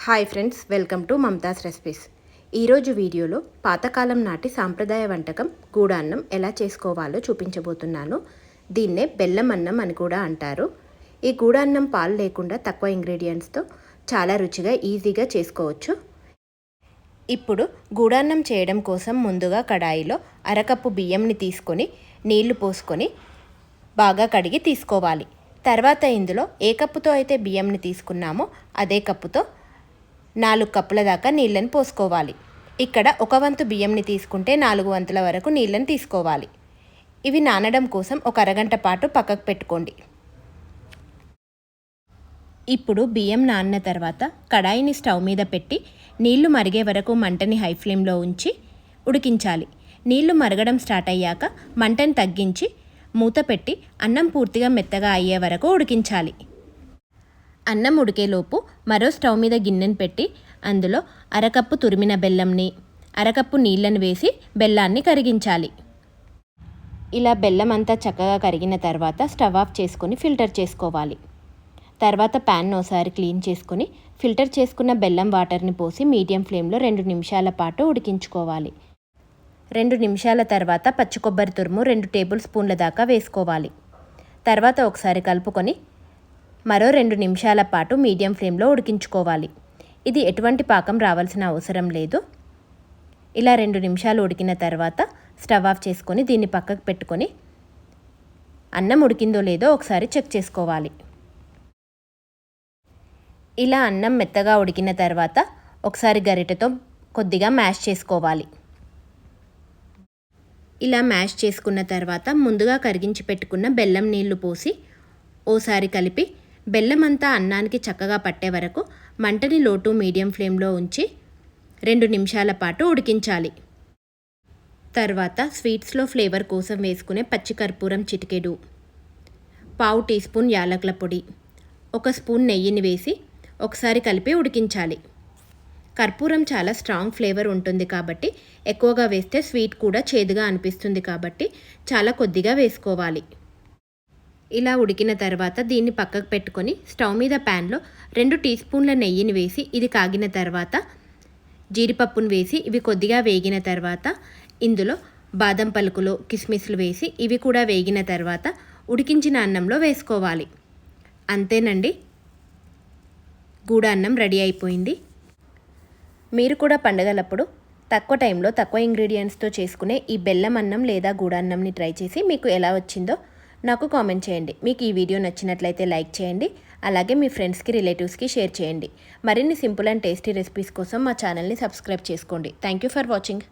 Hi friends, welcome to Mamata's recipes. ఈరోజు వీడియోలో పాతకాలం నాటి సాంప్రదాయ వంటకం గూడాన్నం ఎలా చేసుకోవాలో చూపించబోతున్నాను. దీన్నే బెల్లమన్నం అని కూడా అంటారు. ఈ గూడాన్నం పాలు లేకుండా తక్కువ ఇంగ్రీడియంట్స్తో చాలా రుచిగా ఈజీగా చేసుకోవచ్చు. ఇప్పుడు గూడాన్నం చేయడం కోసం ముందుగా కడాయిలో అరకప్పు బియ్యంని తీసుకొని నీళ్లు పోసుకొని బాగా కడిగి తీసుకోవాలి. తర్వాత ఇందులో ఏ కప్పుతో అయితే బియ్యంని తీసుకున్నామో అదే కప్పుతో 4 కప్పుల దాకా నీళ్ళని పోసుకోవాలి. ఇక్కడ 1 వంతు బియ్యంని తీసుకుంటే 4 వంతుల వరకు నీళ్ళని తీసుకోవాలి. ఇవి నానడం కోసం ఒక అరగంట పాటు పక్కకు పెట్టుకోండి. ఇప్పుడు బియ్యం నానిన తర్వాత కడాయిని స్టవ్ మీద పెట్టి నీళ్లు మరిగే వరకు మంటని హై ఫ్లేమ్లో ఉంచి ఉడికించాలి. నీళ్లు మరగడం స్టార్ట్ అయ్యాక మంటని తగ్గించి మూత పెట్టి అన్నం పూర్తిగా మెత్తగా అయ్యే వరకు ఉడికించాలి. అన్నం ఉడికేలోపు మరో స్టవ్ మీద గిన్నెను పెట్టి అందులో అరకప్పు తురిమిన బెల్లంని, అరకప్పు నీళ్ళని వేసి బెల్లాన్ని కరిగించాలి. ఇలా బెల్లం అంతా చక్కగా కరిగిన తర్వాత స్టవ్ ఆఫ్ చేసుకొని ఫిల్టర్ చేసుకోవాలి. తర్వాత ప్యాన్ ఒకసారి క్లీన్ చేసుకొని ఫిల్టర్ చేసుకున్న బెల్లం వాటర్ని పోసి మీడియం ఫ్లేమ్లో 2 నిమిషాల పాటు ఉడికించుకోవాలి. 2 నిమిషాల తర్వాత పచ్చి కొబ్బరి తురుము 2 టేబుల్ స్పూన్ల దాకా వేసుకోవాలి. తర్వాత ఒకసారి కలుపుకొని మరో 2 నిమిషాల పాటు మీడియం ఫ్లేమ్లో ఉడికించుకోవాలి. ఇది ఎటువంటి పాకం రావాల్సిన అవసరం లేదు. ఇలా 2 నిమిషాలు ఉడికిన తర్వాత స్టవ్ ఆఫ్ చేసుకొని దీన్ని పక్కకు పెట్టుకొని అన్నం ఉడికిందో లేదో ఒకసారి చెక్ చేసుకోవాలి. ఇలా అన్నం మెత్తగా ఉడికిన తర్వాత ఒకసారి గరిటెతో కొద్దిగా మ్యాష్ చేసుకోవాలి. ఇలా మ్యాష్ చేసుకున్న తర్వాత ముందుగా కరిగించి పెట్టుకున్న బెల్లం నీళ్లు పోసి ఓసారి కలిపి బెల్లం అంతా అన్నానికి చక్కగా పట్టే వరకు మంటని లో టు మీడియం ఫ్లేమ్లో ఉంచి 2 నిమిషాల పాటు ఉడికించాలి. తర్వాత స్వీట్స్లో ఫ్లేవర్ కోసం వేసుకునే పచ్చికర్పూరం చిటికెడు, పావు టీ స్పూన్ యాలకుల పొడి, 1 స్పూన్ నెయ్యిని వేసి ఒకసారి కలిపి ఉడికించాలి. కర్పూరం చాలా స్ట్రాంగ్ ఫ్లేవర్ ఉంటుంది కాబట్టి ఎక్కువగా వేస్తే స్వీట్ కూడా చేదుగా అనిపిస్తుంది కాబట్టి చాలా కొద్దిగా వేసుకోవాలి. ఇలా ఉడికిన తర్వాత దీన్ని పక్కకు పెట్టుకొని స్టవ్ మీద ప్యాన్లో 2 టీ స్పూన్ల నెయ్యిని వేసి ఇది కాగిన తర్వాత జీడిపప్పును వేసి ఇవి కొద్దిగా వేగిన తర్వాత ఇందులో బాదం పలుకులు, కిస్మిస్లు వేసి ఇవి కూడా వేగిన తర్వాత ఉడికించిన అన్నంలో వేసుకోవాలి. అంతేనండి, గూడాన్నం రెడీ అయిపోయింది. మీరు కూడా పండుగలప్పుడు తక్కువ టైంలో తక్కువ ఇంగ్రీడియంట్స్తో చేసుకునే ఈ బెల్లం అన్నం లేదా గూడాన్నంని ట్రై చేసి మీకు ఎలా వచ్చిందో నాకు కామెంట్ చేయండి. మీకు ఈ వీడియో నచ్చినట్లయితే లైక్ చేయండి. అలాగే మీ ఫ్రెండ్స్కి, రిలేటివ్స్కి షేర్ చేయండి. మరిన్ని సింపుల్ అండ్ టేస్టీ రెసిపీస్ కోసం మా ఛానల్ని సబ్స్క్రైబ్ చేసుకోండి. Thank you for watching.